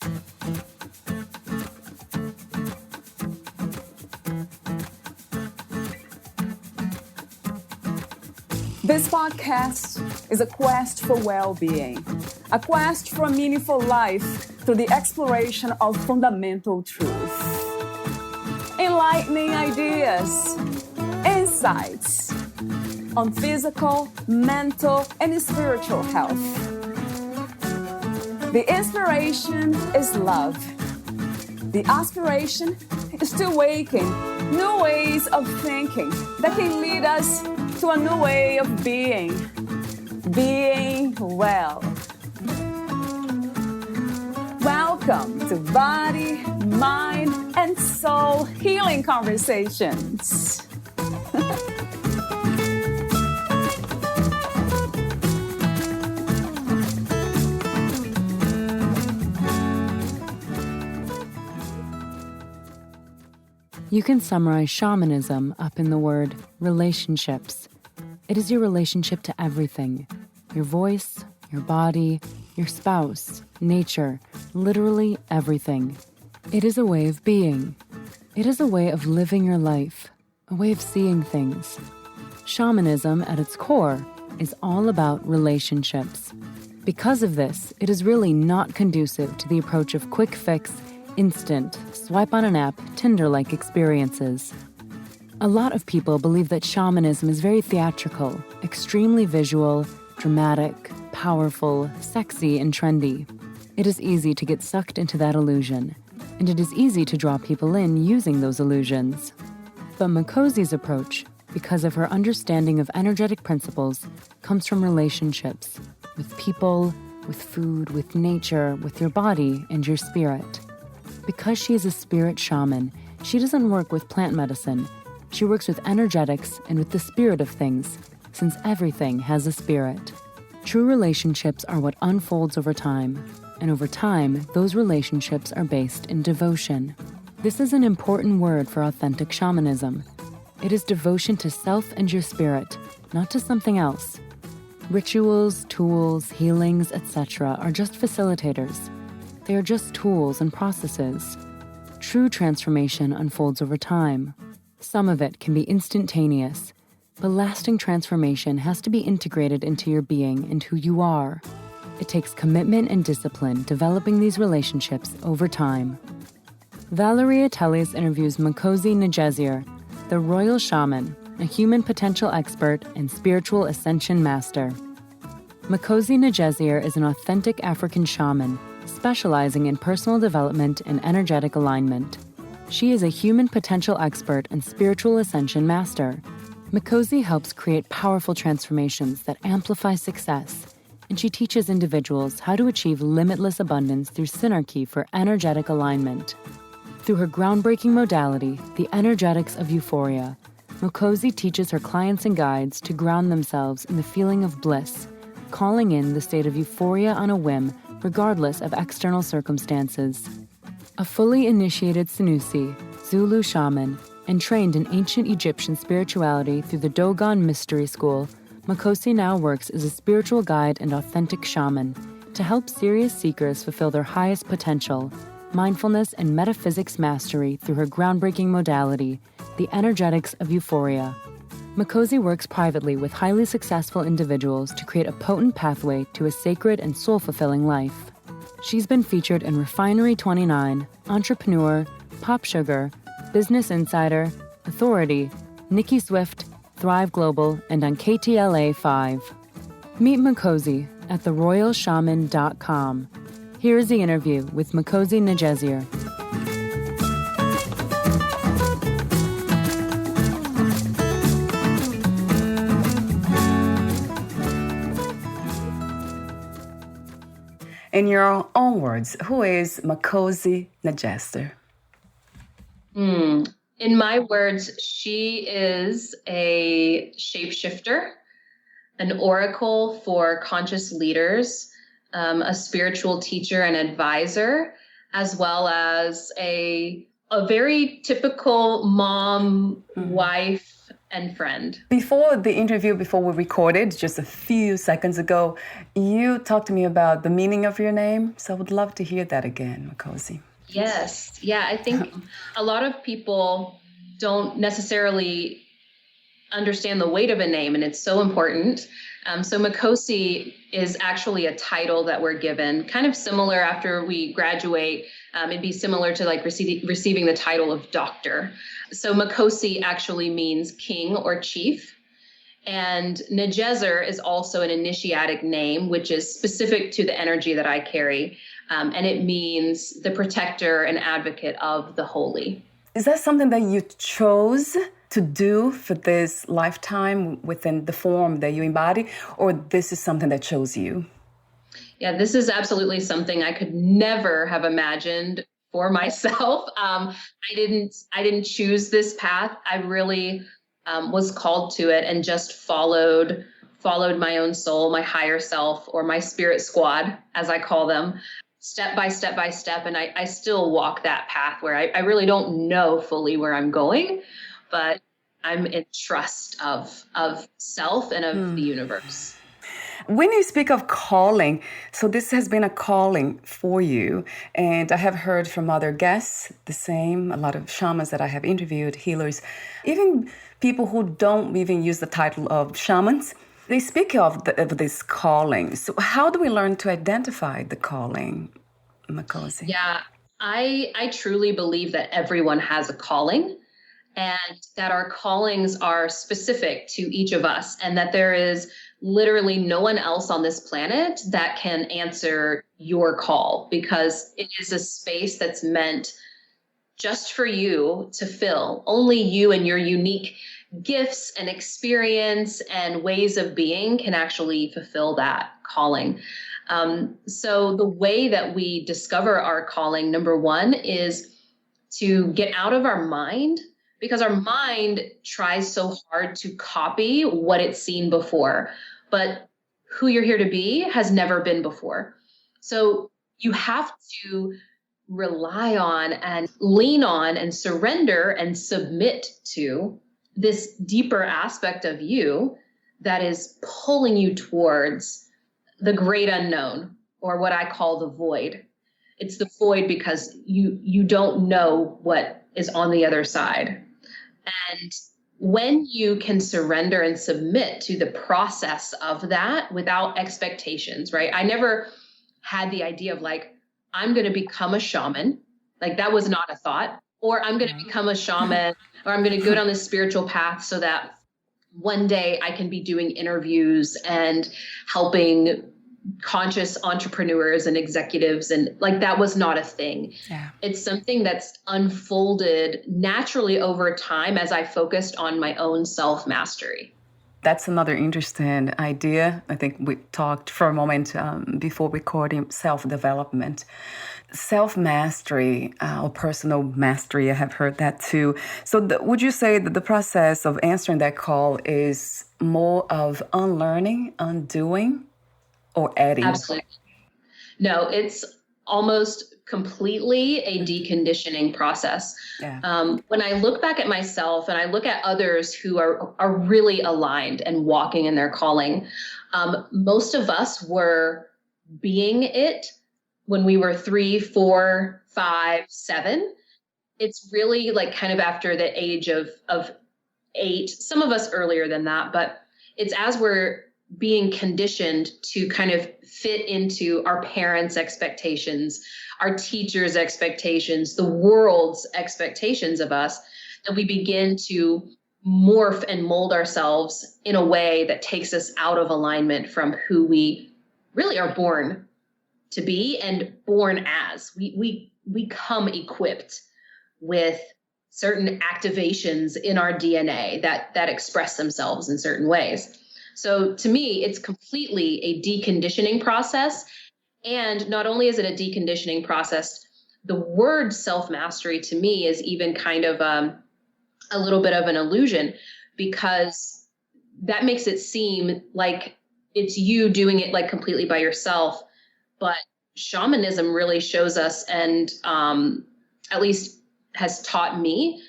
This podcast is a quest for well-being, a quest for a meaningful life through the exploration of fundamental truth. Enlightening ideas, insights on physical, mental, and spiritual health. The inspiration is love. The aspiration is to awaken new ways of thinking that can lead us to a new way of being well. Welcome to Body, Mind, and Soul Healing Conversations. You can summarize shamanism up in the word relationships. It is your relationship to everything. Your voice, your body, your spouse, nature, literally everything. It is a way of being. It is a way of living your life, a way of seeing things. Shamanism, at its core, is all about relationships. Because of this, it is really not conducive to the approach of quick fix, instant, swipe on an app, Tinder-like experiences. A lot of people believe that shamanism is very theatrical, extremely visual, dramatic, powerful, sexy, and trendy. It is easy to get sucked into that illusion, and it is easy to draw people in using those illusions. But Mikosi's approach, because of her understanding of energetic principles, comes from relationships, with people, with food, with nature, with your body, and your spirit. Because she is a spirit shaman, she doesn't work with plant medicine. She works with energetics and with the spirit of things, since everything has a spirit. True relationships are what unfolds over time, and over time, those relationships are based in devotion. This is an important word for authentic shamanism. It is devotion to self and your spirit, not to something else. Rituals, tools, healings, etc. are just facilitators. They are just tools and processes. True transformation unfolds over time. Some of it can be instantaneous, but lasting transformation has to be integrated into your being and who you are. It takes commitment and discipline developing these relationships over time. Valeria Teles interviews Mikozi Najezier, the royal shaman, a human potential expert and spiritual ascension master. Mikozi Najezier is an authentic African shaman, specializing in personal development and energetic alignment. She is a human potential expert and spiritual ascension master. Mikozi helps create powerful transformations that amplify success, and she teaches individuals how to achieve limitless abundance through synarchy for energetic alignment. Through her groundbreaking modality, the energetics of Euphoria, Mikozi teaches her clients and guides to ground themselves in the feeling of bliss, calling in the state of euphoria on a whim regardless of external circumstances. A fully initiated Sanusi, Zulu shaman, and trained in ancient Egyptian spirituality through the Dogon Mystery School, Makhosi now works as a spiritual guide and authentic shaman to help serious seekers fulfill their highest potential, mindfulness and metaphysics mastery through her groundbreaking modality, the energetics of Euphoria. Mikozi works privately with highly successful individuals to create a potent pathway to a sacred and soul-fulfilling life. She's been featured in Refinery 29, Entrepreneur, Pop Sugar, Business Insider, Authority, Nikki Swift, Thrive Global, and on KTLA 5. Meet Mikozi at theroyalshaman.com. Here is the interview with Mikozi Najezier. In your own words, who is Mikozi Najezier? In my words, she is a shapeshifter, an oracle for conscious leaders, a spiritual teacher and advisor, as well as a very typical mom, wife, and friend. Before the interview, before we recorded, just a few seconds ago, you talked to me about the meaning of your name. So I would love to hear that again, Mikozi. Yes. Yeah, I think a lot of people don't necessarily understand the weight of a name, and it's so important. So Makhosi is actually a title that we're given, kind of similar after we graduate. It'd be similar to like receiving the title of doctor. So Makhosi actually means king or chief. And Najezier is also an initiatic name, which is specific to the energy that I carry. And it means the protector and advocate of the holy. Is that something that you chose to do for this lifetime within the form that you embody, or this is something that chose you? Yeah, this is absolutely something I could never have imagined for myself. I didn't choose this path. I really was called to it and just followed my own soul, my higher self, or my spirit squad, as I call them, step by step by step. And I still walk that path where I really don't know fully where I'm going, but I'm in trust of self and of the universe. When you speak of calling, so this has been a calling for you. And I have heard from other guests the same, a lot of shamans that I have interviewed, healers, even people who don't even use the title of shamans. They speak of this calling. So how do we learn to identify the calling, Mikozi? Yeah, I truly believe that everyone has a calling, and that our callings are specific to each of us, and that there is literally no one else on this planet that can answer your call, because it is a space that's meant just for you to fill. Only you and your unique gifts and experience and ways of being can actually fulfill that calling. So the way that we discover our calling, number one, is to get out of our mind, because our mind tries so hard to copy what it's seen before, but who you're here to be has never been before. So you have to rely on and lean on and surrender and submit to this deeper aspect of you that is pulling you towards the great unknown, or what I call the void. It's the void because you don't know what is on the other side. And when you can surrender and submit to the process of that without expectations, right? I never had the idea of like, I'm going to become a shaman. Like that was not a thought. Or I'm going to become a shaman, or I'm going to go down this spiritual path so that one day I can be doing interviews and helping conscious entrepreneurs and executives. And like, that was not a thing. Yeah. It's something that's unfolded naturally over time as I focused on my own self-mastery. That's another interesting idea. I think we talked for a moment before recording self-development. Self-mastery or personal mastery, I have heard that too. So would you say that the process of answering that call is more of unlearning, undoing, or adding? Absolutely. No, it's almost completely a deconditioning process. Yeah. When I look back at myself and I look at others who are really aligned and walking in their calling, most of us were being it when we were 3, 4, 5, 7. It's really like kind of after the age of 8, some of us earlier than that, but it's as we're being conditioned to kind of fit into our parents' expectations, our teachers' expectations, the world's expectations of us, that we begin to morph and mold ourselves in a way that takes us out of alignment from who we really are born to be and born as. We come equipped with certain activations in our DNA that express themselves in certain ways. So to me, it's completely a deconditioning process. And not only is it a deconditioning process, the word self-mastery to me is even kind of a little bit of an illusion, because that makes it seem like it's you doing it like completely by yourself. But shamanism really shows us, and at least has taught me,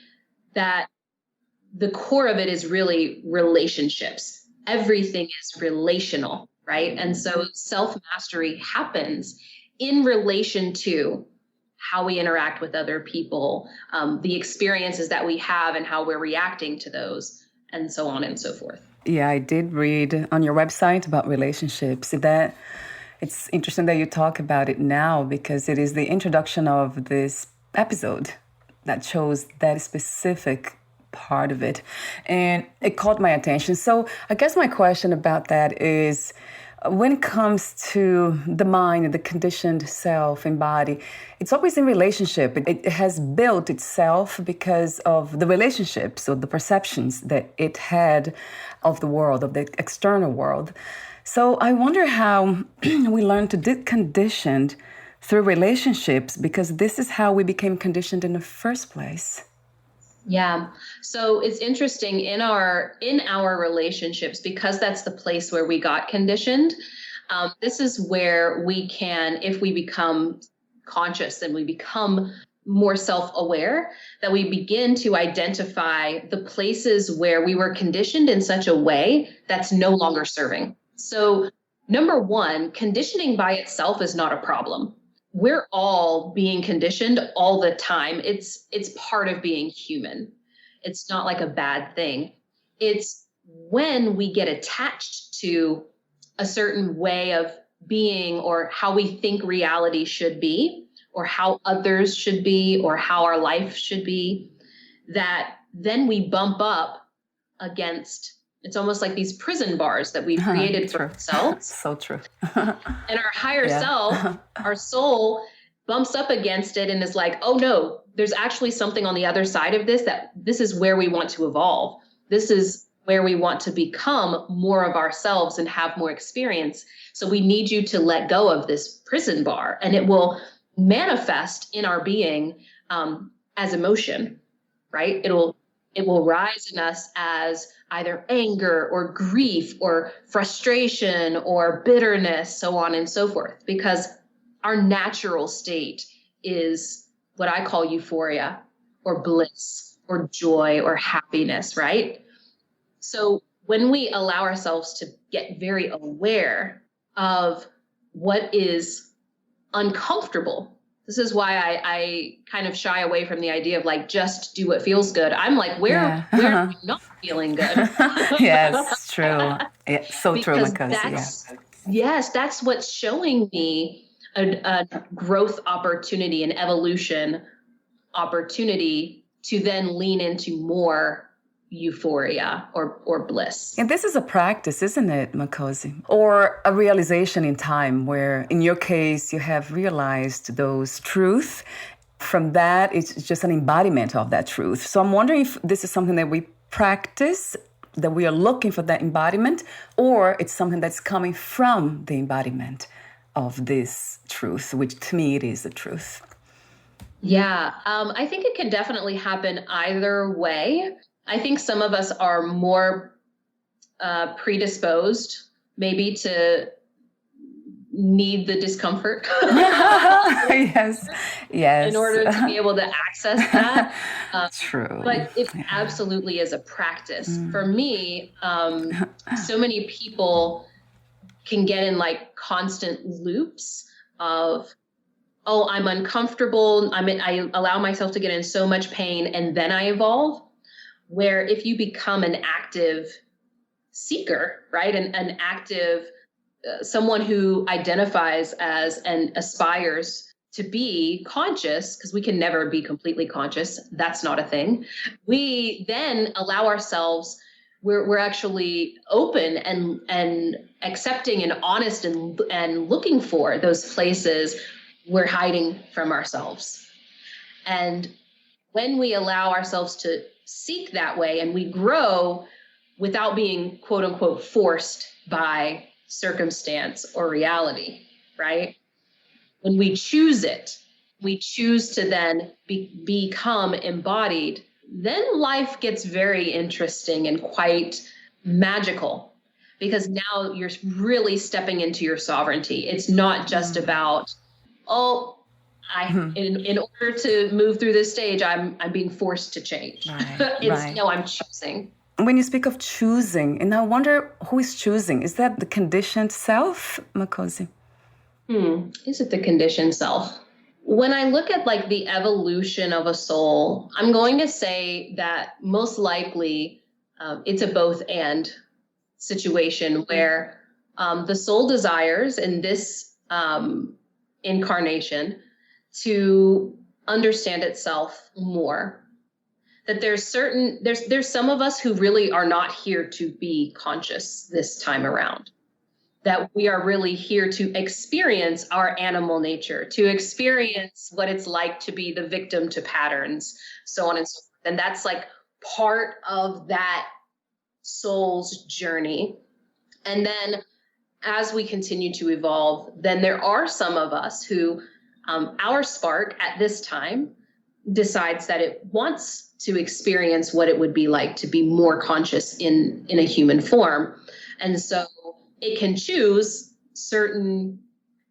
that the core of it is really relationships. Everything is relational, right? And so self-mastery happens in relation to how we interact with other people, the experiences that we have and how we're reacting to those, and so on and so forth. Yeah, I did read on your website about relationships. That it's interesting that you talk about it now, because it is the introduction of this episode that shows that specific part of it. And it caught my attention. So I guess my question about that is, when it comes to the mind, the conditioned self and body, it's always in relationship. It has built itself because of the relationships or the perceptions that it had of the world, of the external world. So I wonder how we learn to decondition through relationships, because this is how we became conditioned in the first place. Yeah. So it's interesting in our relationships, because that's the place where we got conditioned. This is where we can, if we become conscious and we become more self-aware, that we begin to identify the places where we were conditioned in such a way that's no longer serving. So number one, conditioning by itself is not a problem. We're all being conditioned all the time. It's part of being human. It's not like a bad thing. It's when we get attached to a certain way of being, or how we think reality should be, or how others should be, or how our life should be, that then we bump up against. It's almost like these prison bars that we've created for ourselves. So true. And our higher self, our soul, bumps up against it and is like, oh no, there's actually something on the other side of this, that this is where we want to evolve. This is where we want to become more of ourselves and have more experience. So we need you to let go of this prison bar, and it will manifest in our being as emotion, right? It will rise in us as either anger or grief or frustration or bitterness, so on and so forth, because our natural state is what I call euphoria or bliss or joy or happiness, right? So when we allow ourselves to get very aware of what is uncomfortable, this is why I kind of shy away from the idea of like, just do what feels good. I'm like, where am I not feeling good? Yes, true. Yeah, so true, Mikozi. Yes, that's what's showing me a growth opportunity, an evolution opportunity to then lean into more euphoria or bliss. And this is a practice, isn't it, Mikozi? Or a realization in time where, in your case, you have realized those truths. From that, it's just an embodiment of that truth. So I'm wondering if this is something that we practice, that we are looking for that embodiment, or it's something that's coming from the embodiment of this truth, which to me it is the truth. Yeah, I think it can definitely happen either way. I think some of us are more predisposed maybe to need the discomfort. Yes. In order to be able to access that. True. But it absolutely is a practice. For me, so many people can get in like constant loops of, oh, I'm uncomfortable. I allow myself to get in so much pain and then I evolve. Where if you become an active seeker, right, an active, someone who identifies as and aspires to be conscious, because we can never be completely conscious, that's not a thing. We then allow ourselves, we're actually open and accepting and honest and looking for those places we're hiding from ourselves. And when we allow ourselves to seek that way and we grow without being quote unquote forced by circumstance or reality, right? When we choose it, we choose to then become embodied, then life gets very interesting and quite magical, because now you're really stepping into your sovereignty. It's not just about, oh, In order to move through this stage, I'm being forced to change. Right. No, I'm choosing. When you speak of choosing, and I wonder who is choosing. Is that the conditioned self, Makhosi? Is it the conditioned self? When I look at like the evolution of a soul, I'm going to say that most likely it's a both and situation where the soul desires in this incarnation to understand itself more. That there's some of us who really are not here to be conscious this time around. That we are really here to experience our animal nature, to experience what it's like to be the victim to patterns, so on and so forth. And that's like part of that soul's journey. And then as we continue to evolve, then there are some of us who our spark at this time decides that it wants to experience what it would be like to be more conscious in a human form. And so it can choose certain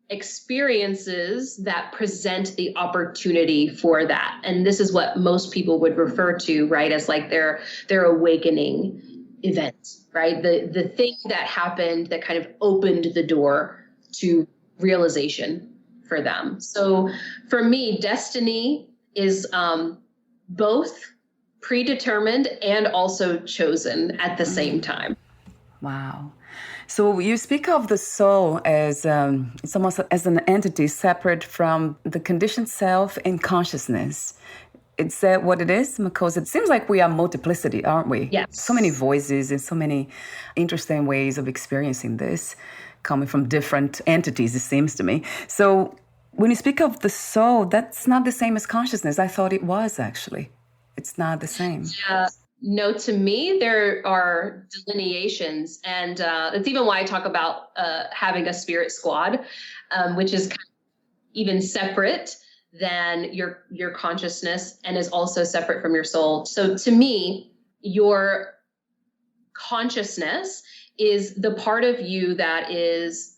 experiences that present the opportunity for that. And this is what most people would refer to, right, as like their awakening event, right? The thing that happened that kind of opened the door to realization for them. So for me, destiny is both predetermined and also chosen at the same time. Wow. So you speak of the soul as it's almost as an entity separate from the conditioned self and consciousness. Is that what it is? Because it seems like we are multiplicity, aren't we? Yes. So many voices and so many interesting ways of experiencing this coming from different entities, it seems to me. So when you speak of the soul, that's not the same as consciousness. I thought it was, actually. It's not the same. Yeah. No, to me, there are delineations. And it's even why I talk about having a spirit squad, which is kind of even separate than your consciousness and is also separate from your soul. So to me, your consciousness is the part of you that is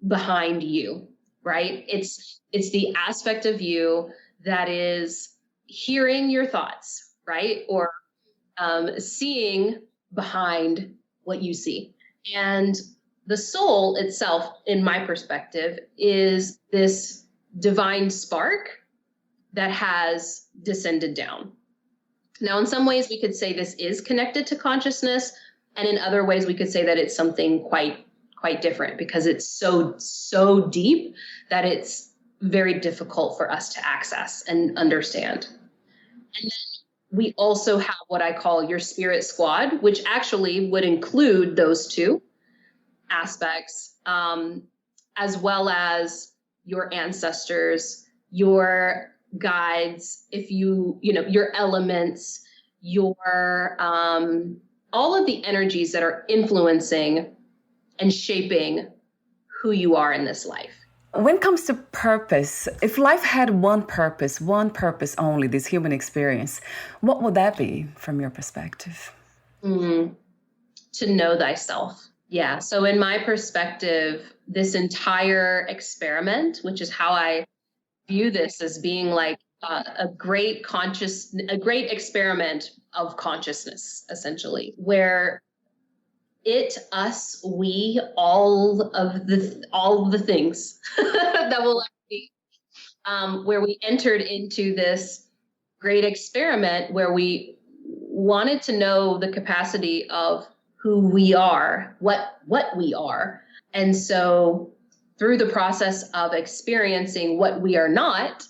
behind you, right? It's the aspect of you that is hearing your thoughts, right? Or seeing behind what you see. And the soul itself, in my perspective, is this divine spark that has descended down. Now, in some ways, we could say this is connected to consciousness, and in other ways, we could say that it's something quite different because it's so deep that it's very difficult for us to access and understand. And then we also have what I call your spirit squad, which actually would include those two aspects, as well as your ancestors, your guides, if your elements, your all of the energies that are influencing and shaping who you are in this life. When it comes to purpose, if life had one purpose only, this human experience, what would that be from your perspective? To know thyself. Yeah. So in my perspective, this entire experiment, which is how I view this as being like a great experiment of consciousness, essentially, where it, us, we, all of the things that will be, where we entered into this great experiment where we wanted to know the capacity of who we are, what we are. And so through the process of experiencing what we are not,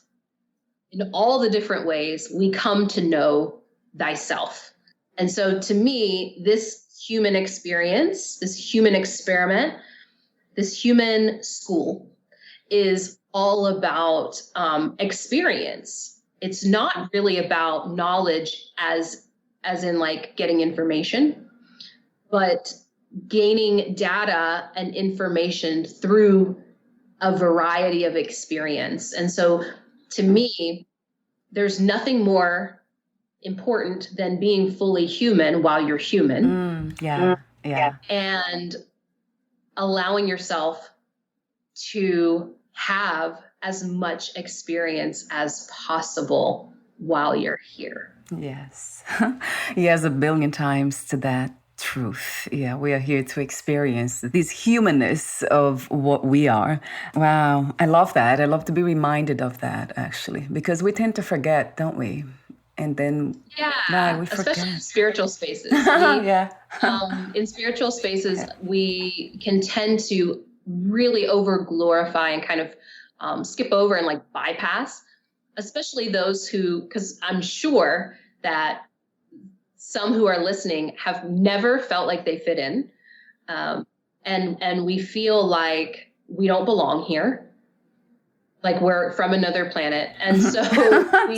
in all the different ways, we come to know thyself. And so to me, this human experience, this human experiment, this human school is all about experience. It's not really about knowledge as in like getting information, but gaining data and information through a variety of experience. And so to me, there's nothing more important than being fully human while you're human. Yeah. And allowing yourself to have as much experience as possible while you're here. Yes. Yes, a billion times to that truth. Yeah, we are here to experience this humanness of what we are. Wow, I love that. I love to be reminded of that, actually, because we tend to forget, don't we? And then, right, Yeah, we especially in forget. spiritual spaces. Yeah. In spiritual spaces, we can tend to really over glorify and kind of skip over and like bypass, especially those who, because I'm sure that some who are listening have never felt like they fit in, and we feel like we don't belong here, like we're from another planet, and so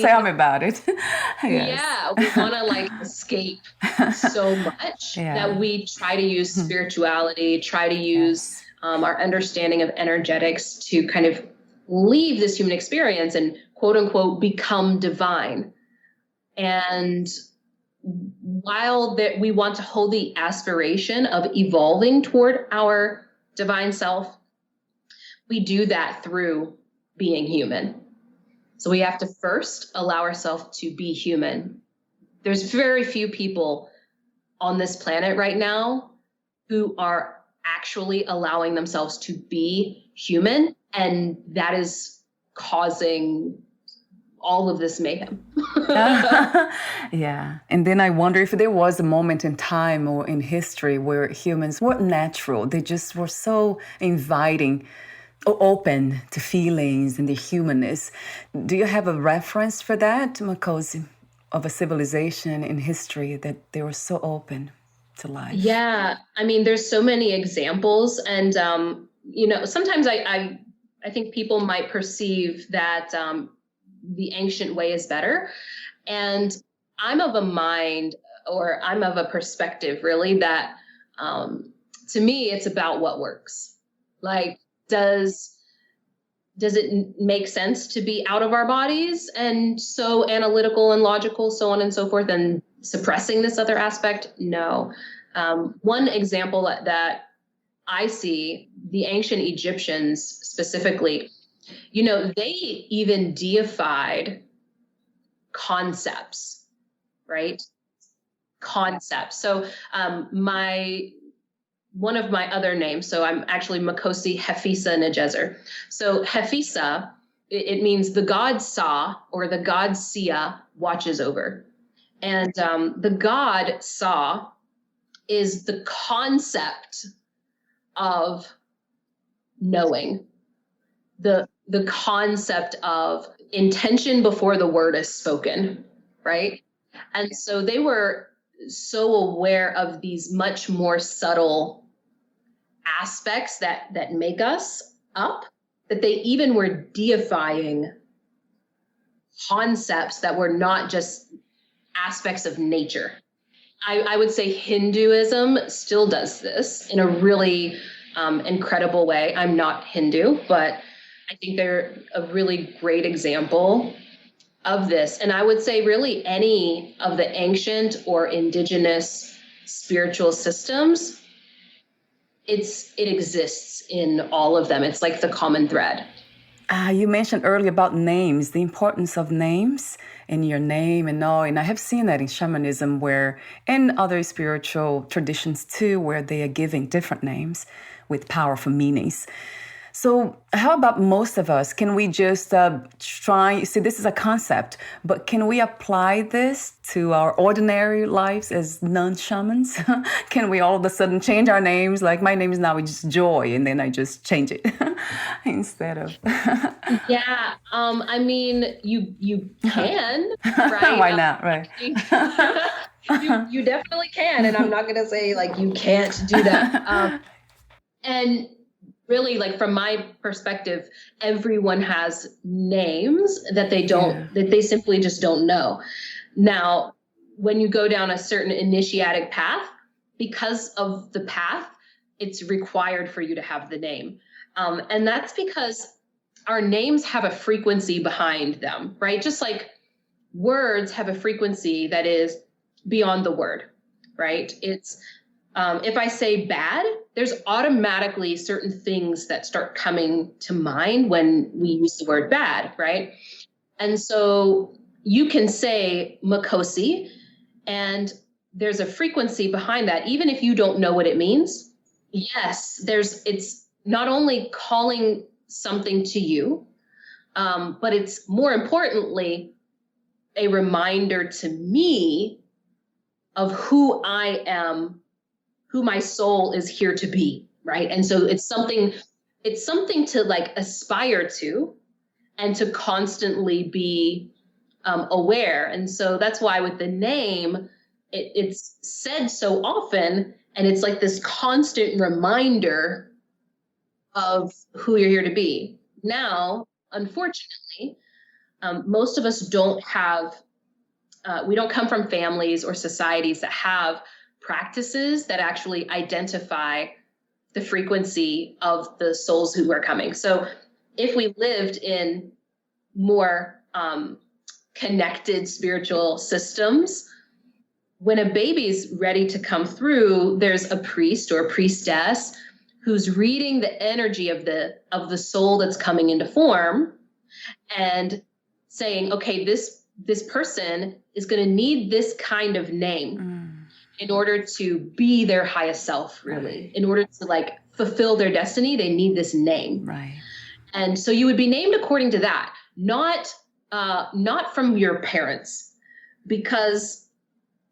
Tell me about it. Yes. yeah, we want to like escape so much Yeah. that we try to use spirituality, try to use Yes. our understanding of energetics to kind of leave this human experience and quote unquote become divine. And while that we want to hold the aspiration of evolving toward our divine self, we do that through being human. So we have to first allow ourselves to be human. There's very few people on this planet right now who are actually allowing themselves to be human, and that is causing all of this mayhem. Yeah. And then I wonder if there was a moment in time or in history where humans were natural. They just were so inviting, open to feelings and the humanness. Do you have a reference for that, Mikozi, of a civilization in history that they were so open to life? Yeah, I mean, there's so many examples, and sometimes I think people might perceive that the ancient way is better, and I'm of a mind, or I'm of a perspective, really, that to me it's about what works. Like, does it make sense to be out of our bodies and so analytical and logical, so on and so forth, and suppressing this other aspect? No. One example that I see, the ancient Egyptians specifically, they even deified concepts, right? Concepts. So one of my other names, so I'm actually Makhosi Hefisa Najezier. So Hefisa, it means the god Sa, or the god Sia watches over. And the god Sa is the concept of knowing, the concept of intention before the word is spoken, right? And so they were so aware of these much more subtle aspects that make us up, that they even were deifying concepts that were not just aspects of nature. I would say Hinduism still does this in a really incredible way. I'm not Hindu, but I think they're a really great example of this. And I would say really any of the ancient or indigenous spiritual systems, it exists in all of them. It's like the common thread. You mentioned earlier about names, the importance of names and your name and all. And I have seen that in shamanism, where in other spiritual traditions too, where they are giving different names with powerful meanings. So how about most of us? Can we just try, see, this is a concept, but can we apply this to our ordinary lives as non-shamans? Can we all of a sudden change our names? Like my name is now just Joy, and then I just change it instead of... Yeah, I mean, you can, right? Why not, right? You definitely can, and I'm not going to say like you can't do that. And really, like from my perspective, everyone has names that that they simply just don't know. Now, when you go down a certain initiatic path, because of the path, it's required for you to have the name. And that's because our names have a frequency behind them, right? Just like words have a frequency that is beyond the word, right? It's If I say bad, there's automatically certain things that start coming to mind when we use the word bad, right? And so you can say Makhosi, and there's a frequency behind that, even if you don't know what it means. Yes, it's not only calling something to you, but it's more importantly a reminder to me of who I am, who my soul is here to be, right? And so it's something to like aspire to and to constantly be aware. And so that's why with the name, it's said so often, and it's like this constant reminder of who you're here to be. Now, unfortunately, most of us don't have, we don't come from families or societies that have practices that actually identify the frequency of the souls who are coming. So if we lived in more connected spiritual systems, when a baby's ready to come through, there's a priest or a priestess who's reading the energy of the soul that's coming into form and saying, okay, this person is going to need this kind of name in order to be their highest self, really. Right. In order to like fulfill their destiny, they need this name. Right. And so you would be named according to that, not from your parents, because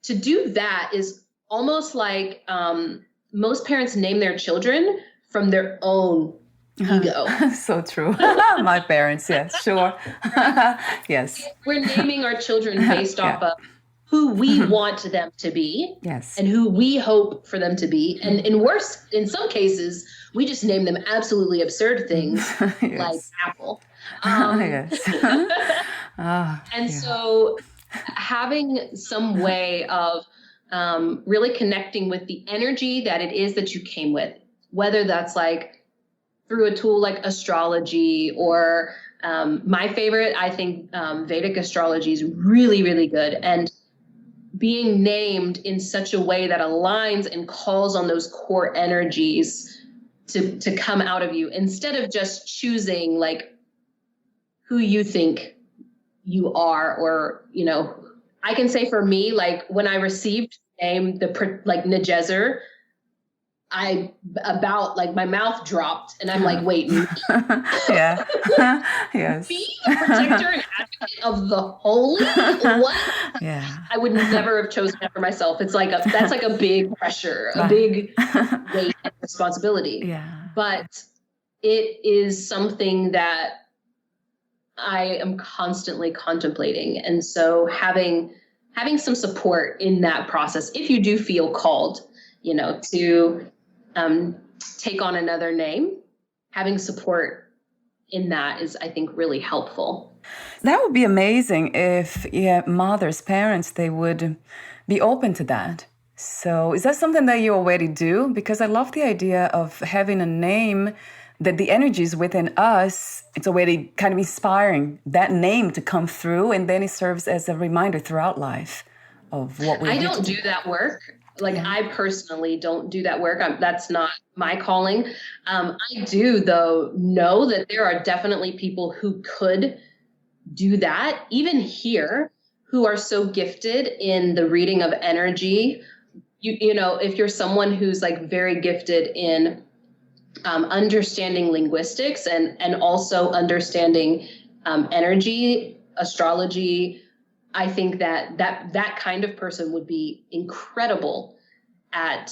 to do that is almost like most parents name their children from their own ego. So true. My parents, yes, sure. Yes. We're naming our children based off of who we want them to be, yes, and who we hope for them to be. And in some cases, we just name them absolutely absurd things yes. like Apple. Yes. So having some way of really connecting with the energy that it is that you came with, whether that's like through a tool like astrology or my favorite, I think Vedic astrology is really, really good. And being named in such a way that aligns and calls on those core energies to come out of you, instead of just choosing like who you think you are. Or, you know, I can say for me, like when I received the name, like Najezier, my mouth dropped and I'm like, wait, yeah. Yes. Being a protector and advocate of the holy? What? Yeah. I would never have chosen that for myself. It's like that's like a big pressure, a big weight and responsibility. Yeah. But it is something that I am constantly contemplating. And so having some support in that process, if you do feel called, you know, to take on another name, having support in that is, I think, really helpful. That would be amazing if mothers, parents, they would be open to that. So is that something that you already do? Because I love the idea of having a name that the energy is within us. It's already kind of inspiring that name to come through, and then it serves as a reminder throughout life of what we. I don't do that work. Like, I personally don't do that work. That's not my calling. I do, though, know that there are definitely people who could do that, even here, who are so gifted in the reading of energy. You know, if you're someone who's like very gifted in understanding linguistics and also understanding energy, astrology, I think that kind of person would be incredible at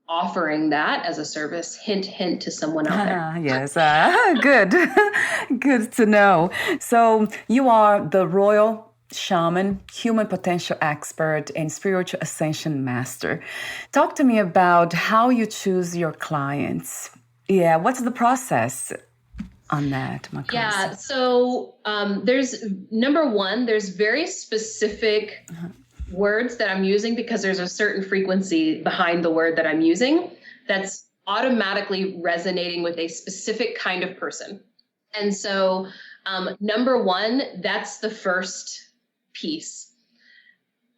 offering that as a service. Hint, hint to someone out there. Yes, good. Good to know. So you are the royal shaman, human potential expert, and spiritual ascension master. Talk to me about how you choose your clients. Yeah, what's the process on that, Makhosi? Yeah, so there's number one, there's very specific words that I'm using because there's a certain frequency behind the word that I'm using that's automatically resonating with a specific kind of person. And so number one, that's the first piece.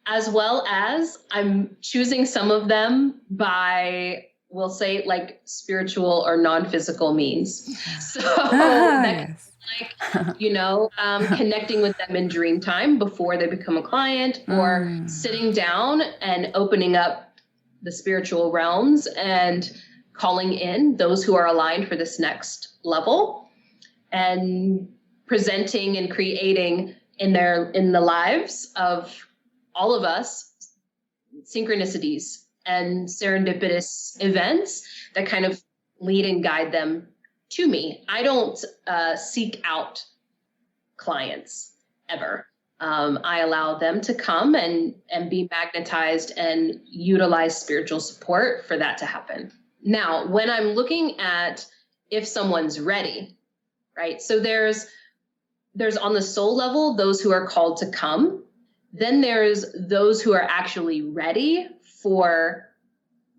as well as I'm choosing some of them by, we'll say, like spiritual or non-physical means. So that Yes. connecting with them in dream time before they become a client, or sitting down and opening up the spiritual realms and calling in those who are aligned for this next level, and presenting and creating in the lives of all of us synchronicities and serendipitous events that kind of lead and guide them to me. I don't seek out clients ever. I allow them to come and be magnetized and utilize spiritual support for that to happen. Now, when I'm looking at if someone's ready, right? So there's on the soul level, those who are called to come. Then there's those who are actually ready for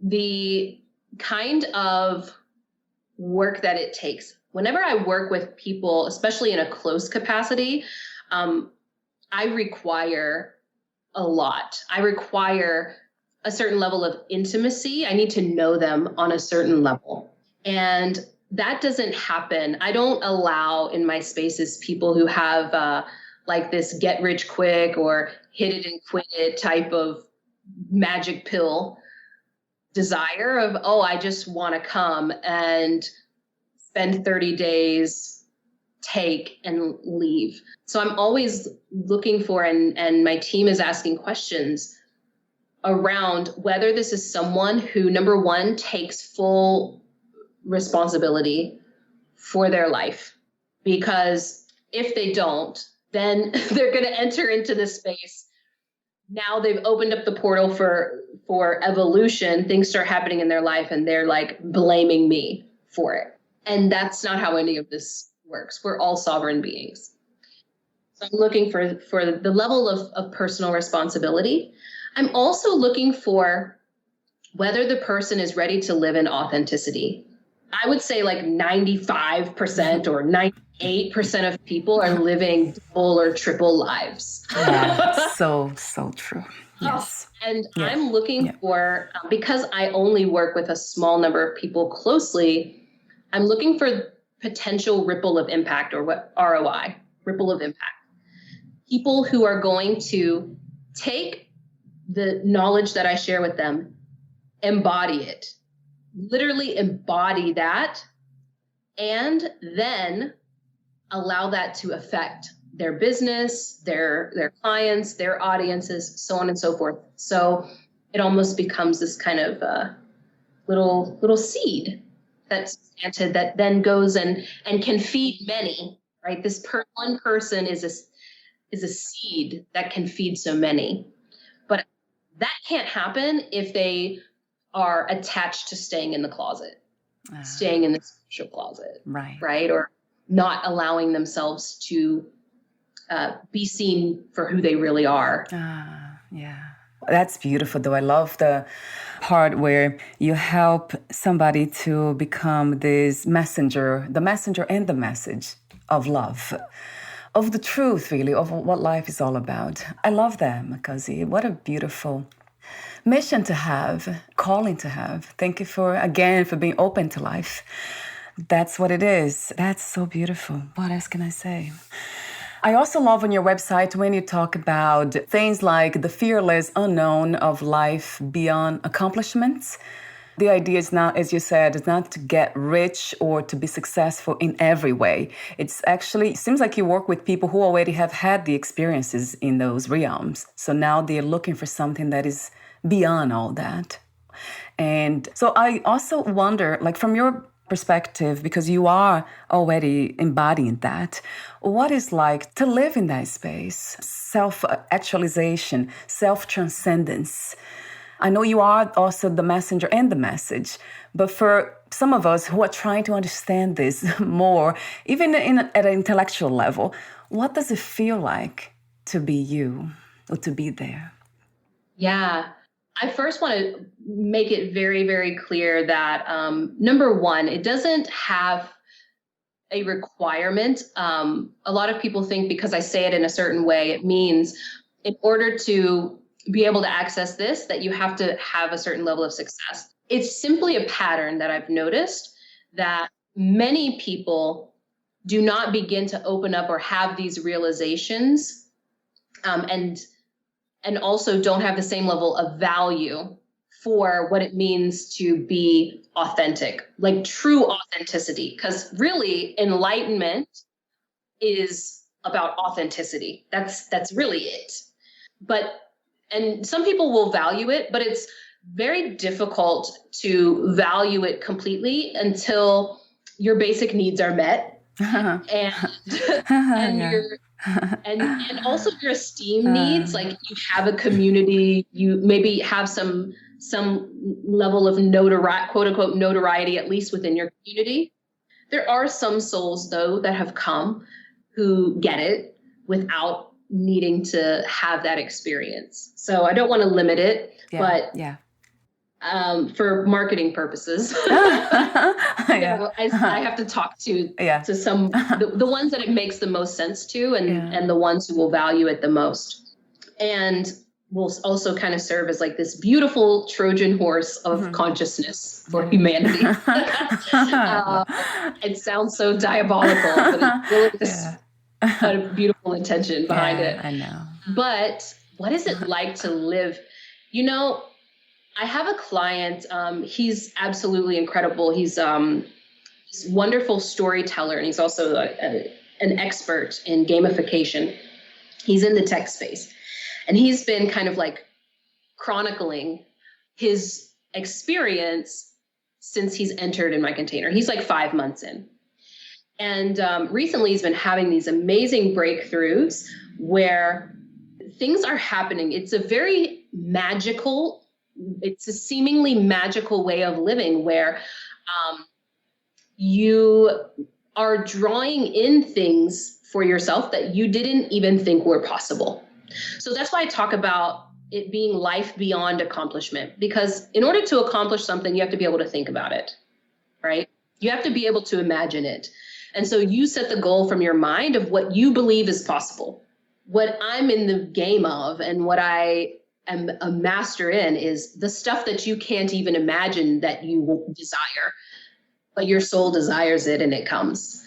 the kind of work that it takes. Whenever I work with people, especially in a close capacity, I require a lot. I require a certain level of intimacy. I need to know them on a certain level. And that doesn't happen. I don't allow in my spaces people who have like this get rich quick or hit it and quit it type of magic pill desire of, oh, I just want to come and spend 30 days, take and leave. So I'm always looking for, and my team is asking questions around whether this is someone who, number one, takes full responsibility for their life. Because if they don't, then they're going to enter into this space. Now they've opened up the portal for evolution. Things start happening in their life and they're like blaming me for it. And that's not how any of this works. We're all sovereign beings. So I'm looking for the level of personal responsibility. I'm also looking for whether the person is ready to live in authenticity. I would say like 95% or 98% of people are living double or triple lives. Yeah, so true. Yes. And yes. I'm looking for, because I only work with a small number of people closely, I'm looking for potential ripple of impact, or what ROI, ripple of impact. People who are going to take the knowledge that I share with them, embody it, literally embody that, and then allow that to affect their business, their clients, their audiences, so on and so forth. So it almost becomes this kind of little seed that's planted that then goes and can feed many, right? This one person is a seed that can feed so many. But that can't happen if they are attached to staying in the closet, staying in the spiritual closet, right? Or not allowing themselves to be seen for who they really are. Yeah. That's beautiful, though. I love the part where you help somebody to become this messenger, the messenger and the message of love, of the truth, really, of what life is all about. I love that, Mikozi. What a beautiful mission to have, calling to have. Thank you for being open to life. That's what it is. That's so beautiful. What else can I say? I also love on your website when you talk about things like the fearless unknown of life beyond accomplishments. The idea is not, as you said, it's not to get rich or to be successful in every way. It seems like you work with people who already have had the experiences in those realms. So now they're looking for something that is beyond all that. And so I also wonder, like from your perspective, because you are already embodying that, what is like to live in that space, self-actualization, self-transcendence. I know you are also the messenger and the message, but for some of us who are trying to understand this more, even at an intellectual level, what does it feel like to be you or to be there? Yeah. I first want to make it very, very clear that, number one, it doesn't have a requirement. A lot of people think because I say it in a certain way, it means in order to be able to access this, that you have to have a certain level of success. It's simply a pattern that I've noticed that many people do not begin to open up or have these realizations, and also don't have the same level of value for what it means to be authentic, like true authenticity. Because really, enlightenment is about authenticity. That's really it. And some people will value it, but it's very difficult to value it completely until your basic needs are met, and and Yeah. your and also your esteem needs. Like, you have a community, you maybe have some level of notoriety, quote unquote notoriety, at least within your community. There are some souls, though, that have come who get it without needing to have that experience. So I don't want to limit it, but for marketing purposes, I have to talk to some the ones that it makes the most sense to, and the ones who will value it the most, and will also kind of serve as like this beautiful Trojan horse of consciousness for humanity. It sounds so diabolical, but it's really just a beautiful intention behind it. I know. But what is it like to live? I have a client, he's absolutely incredible. He's this wonderful storyteller, and he's also an expert in gamification. He's in the tech space, and he's been kind of like chronicling his experience since he's entered in my container. He's like 5 months in. And recently he's been having these amazing breakthroughs where things are happening. It's a seemingly magical way of living where you are drawing in things for yourself that you didn't even think were possible. So that's why I talk about it being life beyond accomplishment, because in order to accomplish something, you have to be able to think about it, right? You have to be able to imagine it. And so you set the goal from your mind of what you believe is possible. What I'm in the game of, and what I am a master in, is the stuff that you can't even imagine that you desire, but your soul desires it and it comes.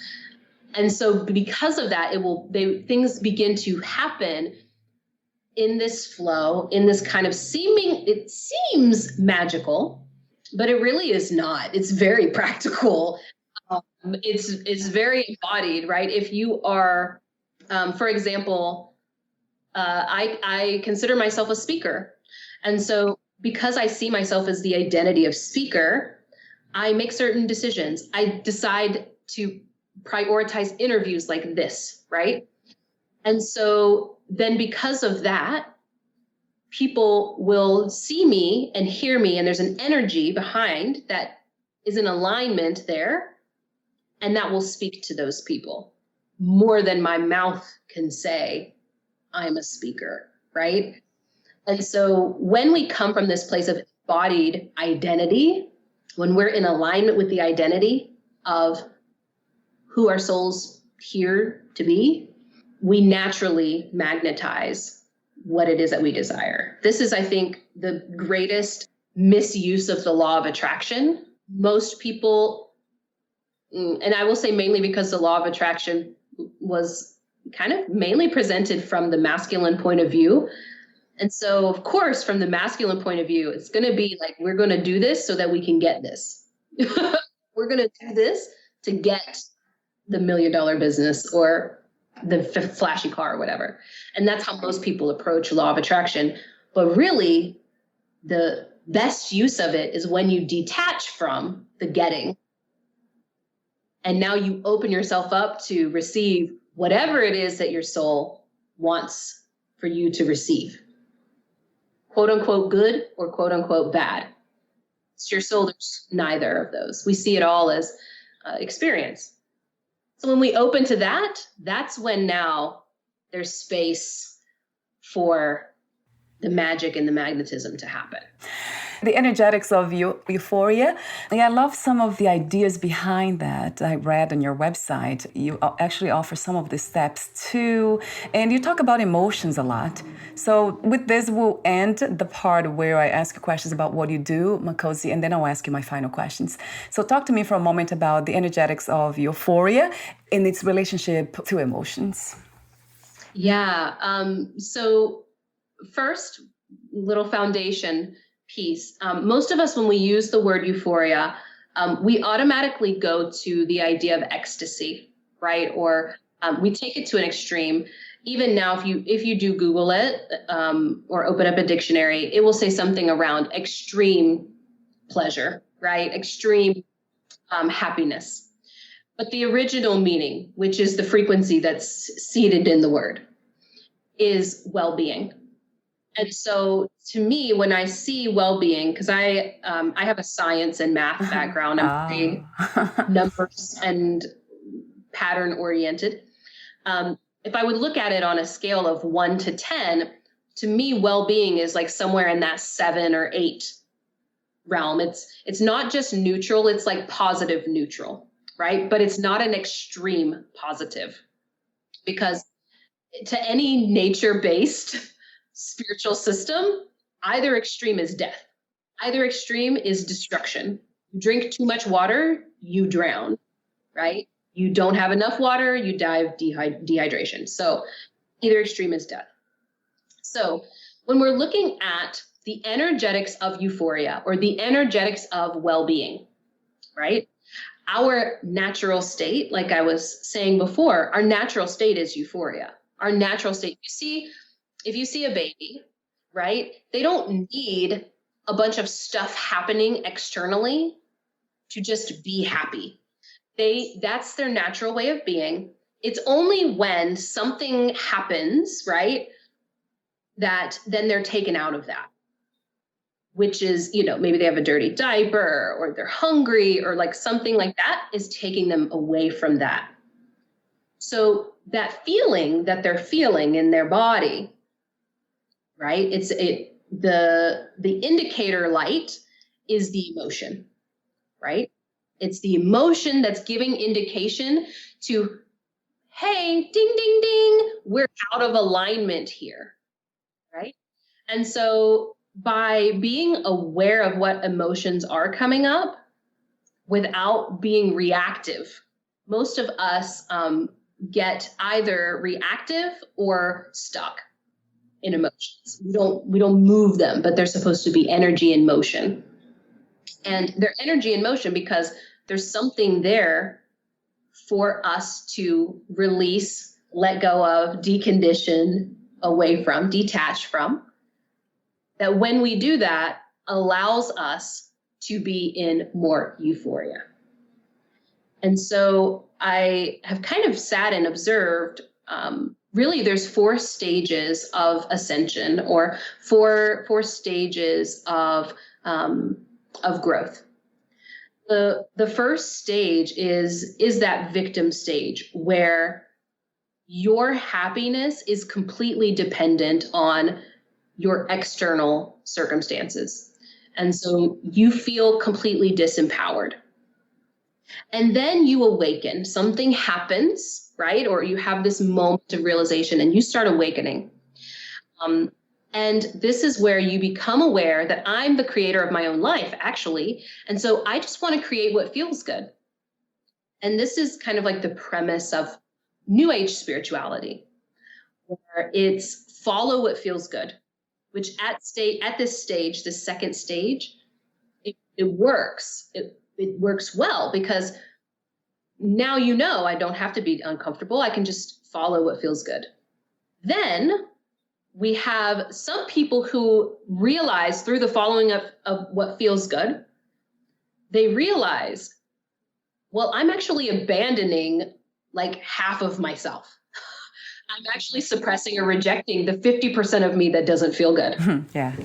And so because of that, things begin to happen in this flow, in this kind of it seems magical, but it really is not. It's very practical. It's very embodied, right? If you are, for example, I consider myself a speaker. And so because I see myself as the identity of speaker, I make certain decisions. I decide to prioritize interviews like this, right? And so then because of that, people will see me and hear me, and there's an energy behind that is in alignment there. And that will speak to those people more than my mouth can say, I'm a speaker, right? And so when we come from this place of embodied identity, when we're in alignment with the identity of who our soul's here to be, we naturally magnetize what it is that we desire. This is, I think, the greatest misuse of the law of attraction. Most people, and I will say mainly because the law of attraction was kind of mainly presented from the masculine point of view. And so, of course, from the masculine point of view, it's going to be like, we're going to do this so that we can get this. We're going to do this to get the $1 million business or the flashy car or whatever. And that's how most people approach law of attraction. But really, the best use of it is when you detach from the getting. And now you open yourself up to receive whatever it is that your soul wants for you to receive. Quote unquote good or quote unquote bad. It's your soul, there's neither of those. We see it all as experience. So when we open to that, that's when now there's space for the magic and the magnetism to happen. The energetics of euphoria. Yeah, I love some of the ideas behind that. I read on your website. You actually offer some of the steps too. And you talk about emotions a lot. So with this, we'll end the part where I ask you questions about what you do, Makhosi, and then I'll ask you my final questions. So talk to me for a moment about the energetics of euphoria and its relationship to emotions. Yeah. So first, little foundation piece. Most of us, when we use the word euphoria, we automatically go to the idea of ecstasy, right? Or we take it to an extreme. Even now, if you do Google it or open up a dictionary, it will say something around extreme pleasure, right? Extreme happiness. But the original meaning, which is the frequency that's seated in the word, is well-being. And so to me, when I see well-being, because I have a science and math background, I'm very numbers and pattern oriented. If I would look at it on a scale of 1 to 10, to me, well-being is like somewhere in that 7 or 8 realm. It's not just neutral, it's like positive neutral, right? But it's not an extreme positive, because to any nature-based spiritual system, either extreme is death, either extreme is destruction. You drink too much water, you drown, right? You don't have enough water, you die of dehydration. So either extreme is death. So when we're looking at the energetics of euphoria or the energetics of well-being, right? Our natural state, like I was saying before, our natural state is euphoria. Our natural state, if you see a baby, right? They don't need a bunch of stuff happening externally to just be happy. That's their natural way of being. It's only when something happens, right, that then they're taken out of that, which is, maybe they have a dirty diaper or they're hungry or like something like that is taking them away from that. So that feeling that they're feeling in their body, right? The indicator light is the emotion, right? It's the emotion that's giving indication to, hey, ding, ding, ding, we're out of alignment here, right? And so by being aware of what emotions are coming up without being reactive, most of us get either reactive or stuck in emotions. We don't move them, but they're supposed to be energy in motion. And they're energy in motion because there's something there for us to release, let go of, decondition away from, detach from. That when we do that, allows us to be in more euphoria. And so I have kind of sat and observed, really there's 4 stages of ascension or four stages of growth. The first stage is that victim stage where your happiness is completely dependent on your external circumstances. And so you feel completely disempowered. And then you awaken, something happens, right? Or you have this moment of realization and you start awakening. And this is where you become aware that I'm the creator of my own life, actually. And so I just want to create what feels good. And this is kind of like the premise of New Age spirituality, where it's follow what feels good, which at this stage, the second stage, it works. It works well because now I don't have to be uncomfortable. I can just follow what feels good. Then we have some people who realize through the following of what feels good, they realize, well, I'm actually abandoning like half of myself. I'm actually suppressing or rejecting the 50% of me that doesn't feel good. Yeah.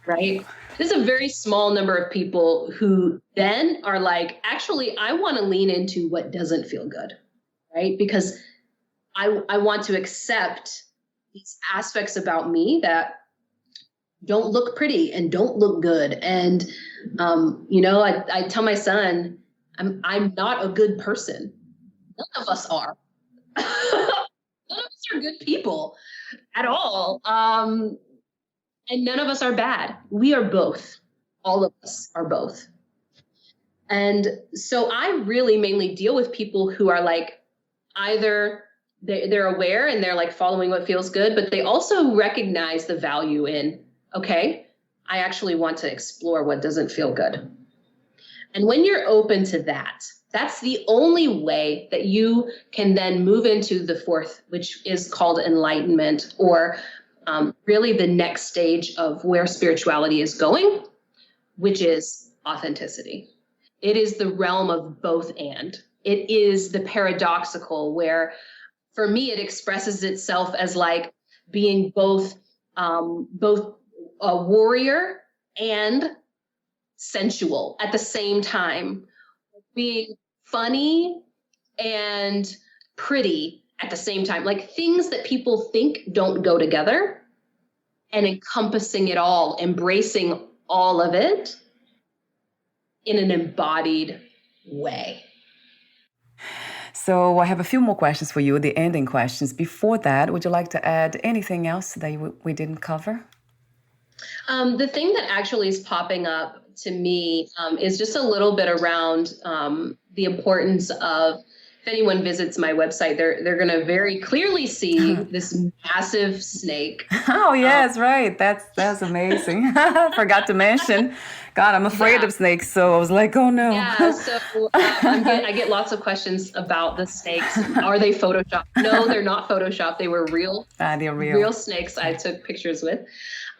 Right? This is a very small number of people who then are like, actually, I want to lean into what doesn't feel good, right? Because I want to accept these aspects about me that don't look pretty and don't look good. And, I tell my son, I'm not a good person. None of us are. None of us are good people at all. And none of us are bad. We are both. All of us are both. And so I really mainly deal with people who are like, either they're aware and they're like following what feels good, but they also recognize the value in, okay, I actually want to explore what doesn't feel good. And when you're open to that, that's the only way that you can then move into the fourth, which is called enlightenment, or really the next stage of where spirituality is going, which is authenticity. It is the realm of both and. It is the paradoxical where, for me, it expresses itself as like being both a warrior and sensual at the same time, being funny and pretty at the same time, like things that people think don't go together, and encompassing it all, embracing all of it in an embodied way. So I have a few more questions for you, the ending questions. Before that, would you like to add anything else that we didn't cover? The thing that actually is popping up to me is just a little bit around the importance of, if anyone visits my website, they're going to very clearly see this massive snake. Oh, yes, right. That's amazing. Forgot to mention. God, I'm afraid of snakes, so I was like, oh no. Yeah, so I get lots of questions about the snakes. Are they Photoshopped? No, they're not Photoshopped. They were real. They're real snakes I took pictures with.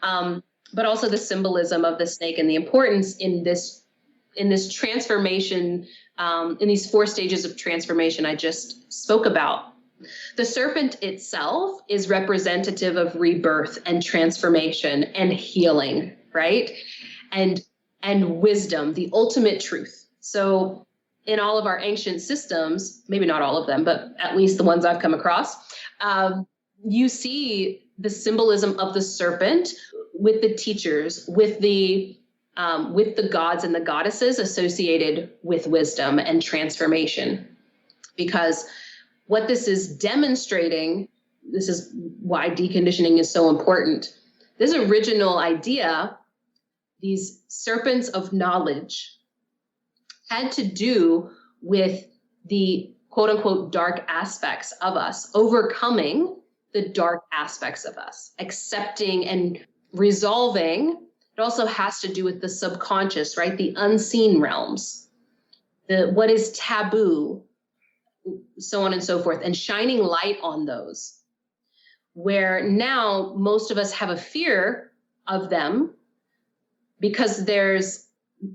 But also the symbolism of the snake and the importance in this transformation, in these 4 stages of transformation I just spoke about. The serpent itself is representative of rebirth and transformation and healing, right? And wisdom, the ultimate truth. So in all of our ancient systems, maybe not all of them, but at least the ones I've come across, you see the symbolism of the serpent with the teachers, with the gods and the goddesses associated with wisdom and transformation. Because what this is demonstrating, this is why deconditioning is so important. This original idea, these serpents of knowledge, had to do with the quote unquote dark aspects of us, overcoming the dark aspects of us, accepting and resolving. It also has to do with the subconscious, right? The unseen realms, what is taboo, so on and so forth, and shining light on those, where now most of us have a fear of them because there's,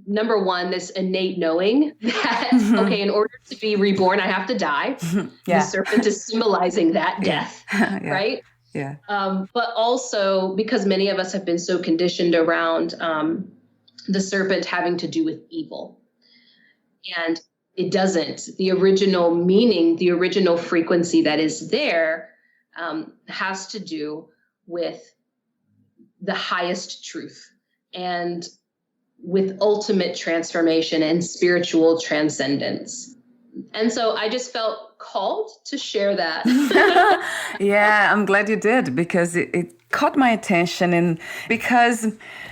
number one, this innate knowing that, okay, in order to be reborn, I have to die. Yeah. The serpent is symbolizing that death, yeah. Right? Yeah. But also because many of us have been so conditioned around the serpent having to do with evil. And it doesn't. The original meaning, the original frequency that is there has to do with the highest truth and with ultimate transformation and spiritual transcendence. And so I just felt called to share that. Yeah, I'm glad you did, because it caught my attention. And because,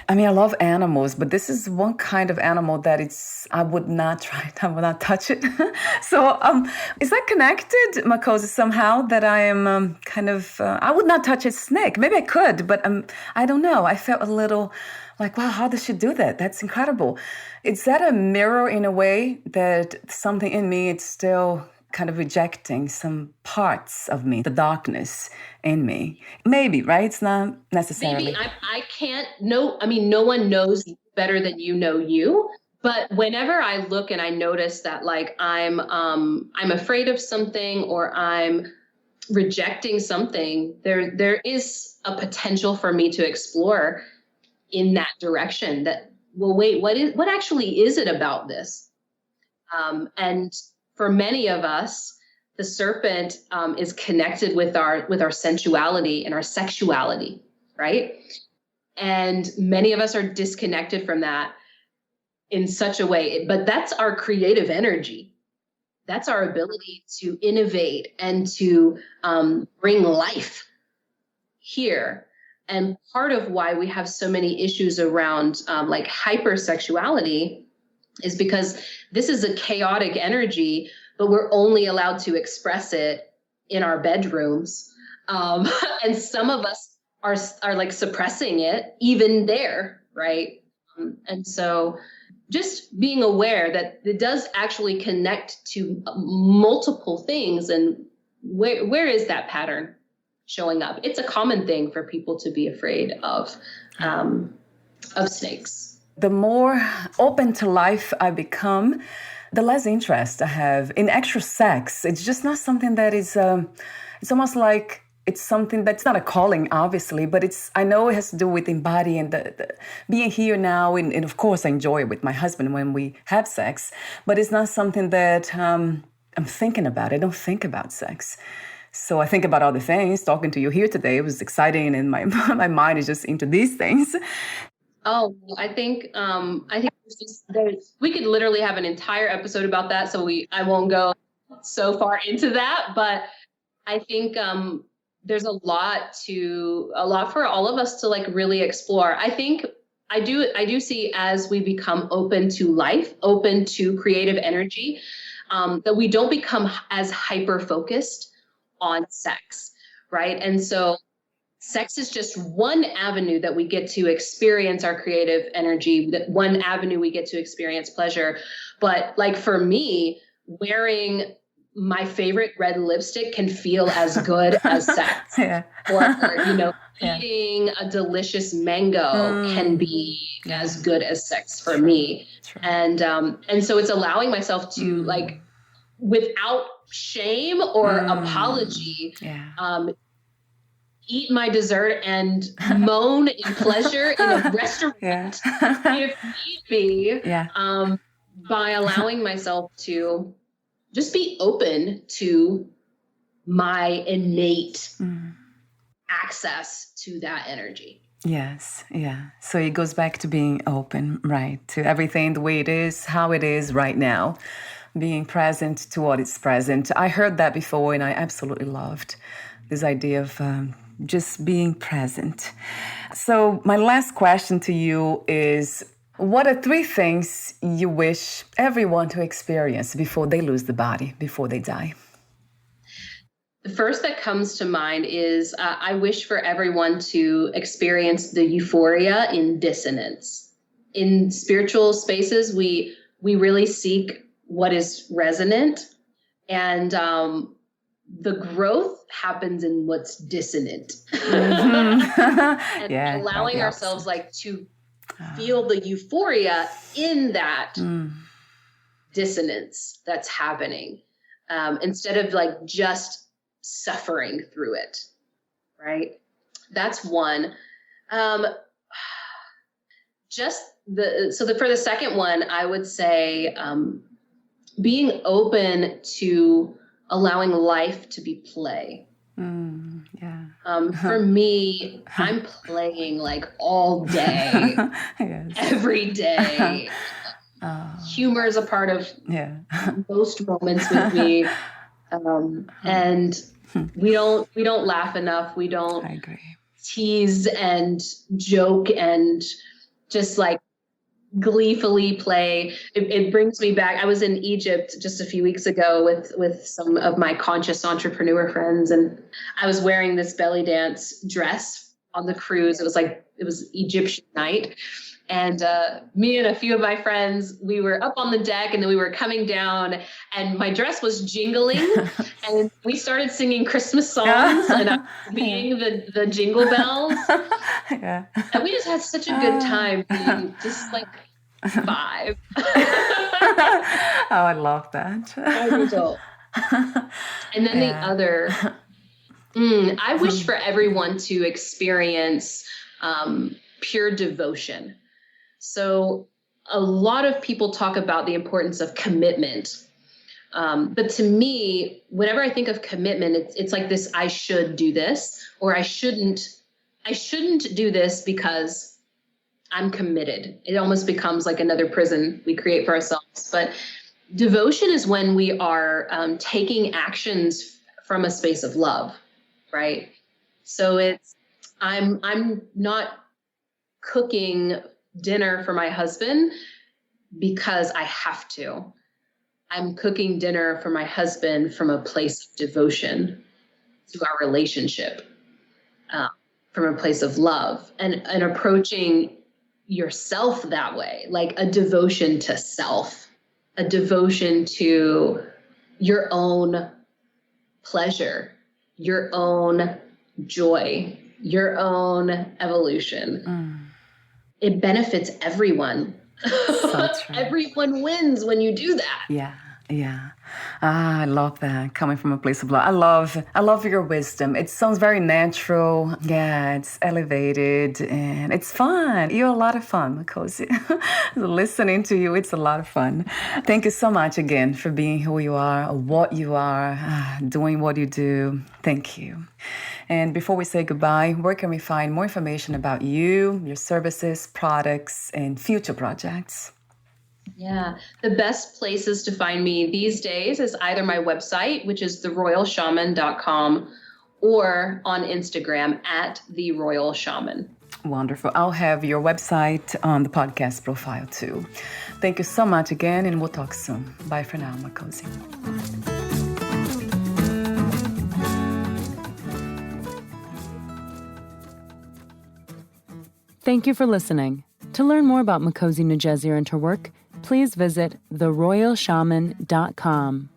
I mean, I love animals, but this is one kind of animal that I would not touch it. So is that connected, Makhosi, somehow, that I am I would not touch a snake. Maybe I could, but I don't know. I felt a little like, wow, how does she do that? That's incredible. Is that a mirror in a way that something in me, it's still kind of rejecting some parts of me, the darkness in me? Maybe, right? It's not necessarily. Maybe I can't know. I mean, no one knows better than you know you. But whenever I look and I notice that, like, I'm afraid of something or I'm rejecting something, there is a potential for me to explore in that direction. That, well, wait, what actually is it about this? And for many of us, the serpent is connected with our sensuality and our sexuality, right? And many of us are disconnected from that in such a way, but that's our creative energy. That's our ability to innovate and to bring life here. And part of why we have so many issues around like hypersexuality is because this is a chaotic energy, but we're only allowed to express it in our bedrooms. And some of us are like suppressing it even there, right? And so just being aware that it does actually connect to multiple things, and where is that pattern showing up? It's a common thing for people to be afraid of snakes. The more open to life I become, the less interest I have in actual sex. It's just not something that is, it's almost like it's something that's not a calling, obviously, but I know it has to do with embodying the being here now. And of course, I enjoy it with my husband when we have sex, but it's not something that I'm thinking about. I don't think about sex. So I think about other things. Talking to you here today, it was exciting, and my mind is just into these things. Oh, I think we could literally have an entire episode about that. So I won't go so far into that, but I think there's a lot for all of us to like really explore. I think I do see as we become open to life, open to creative energy, that we don't become as hyper focused on sex, right? And so sex is just one avenue that we get to experience our creative energy, that one avenue we get to experience pleasure. But like for me, wearing my favorite red lipstick can feel as good as sex. Yeah. Or eating a delicious mango can be as good as sex for me. True. And so it's allowing myself to like, without shame or apology, eat my dessert and moan in pleasure in a restaurant if need be, by allowing myself to just be open to my innate access to that energy. Yes, yeah. So it goes back to being open, right, to everything the way it is, how it is right now, being present to what is present. I heard that before, and I absolutely loved this idea of just being present. So my last question to you is, what are 3 things you wish everyone to experience before they lose the body, before they die? The first that comes to mind is I wish for everyone to experience the euphoria in dissonance. In spiritual spaces, we really seek what is resonant, and the growth happens in what's dissonant. And allowing ourselves like to feel the euphoria in that dissonance that's happening, instead of like just suffering through it, right? That's one. For the second one, I would say being open to allowing life to be play. For me, I'm playing like all day, every day. Humor is a part of most moments with me, and we don't laugh enough. We don't tease and joke and just like gleefully play. It brings me back. I was in Egypt just a few weeks ago with some of my conscious entrepreneur friends, and I was wearing this belly dance dress on the cruise. It was Egyptian night, and me and a few of my friends, we were up on the deck, and then we were coming down, and my dress was jingling, and we started singing Christmas songs, and I was beating the jingle bells, and we just had such a good time being just like 5. Oh, I love that. 5 years old. And then the other, I wish for everyone to experience pure devotion. So a lot of people talk about the importance of commitment. But to me, whenever I think of commitment, it's like this, I should do this, or I shouldn't I shouldn't do this because I'm committed. It almost becomes like another prison we create for ourselves. But devotion is when we are taking actions from a space of love, right? So I'm not cooking dinner for my husband because I have to. I'm cooking dinner for my husband from a place of devotion to our relationship, from a place of love, and approaching yourself that way, like a devotion to self, a devotion to your own pleasure, your own joy, your own evolution. It benefits everyone. So true. Everyone wins when you do that. Yeah. Yeah. I love that, coming from a place of love. I love your wisdom. It sounds very natural. Yeah, it's elevated and it's fun. You're a lot of fun, Makhosi. Listening to you, it's a lot of fun. Thank you so much again for being who you are, what you are, doing what you do. Thank you. And before we say goodbye, where can we find more information about you, your services, products, and future projects? Yeah, the best places to find me these days is either my website, which is theroyalshaman.com, or on Instagram at theroyalshaman. Wonderful. I'll have your website on the podcast profile too. Thank you so much again, and we'll talk soon. Bye for now, Mikozi. Thank you for listening. To learn more about Mikozi Najezier and her work, please visit theroyalshaman.com.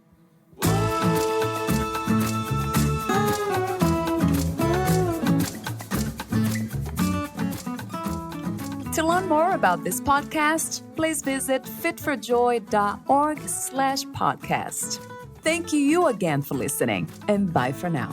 To learn more about this podcast, please visit fitforjoy.org/podcast. Thank you again for listening, and bye for now.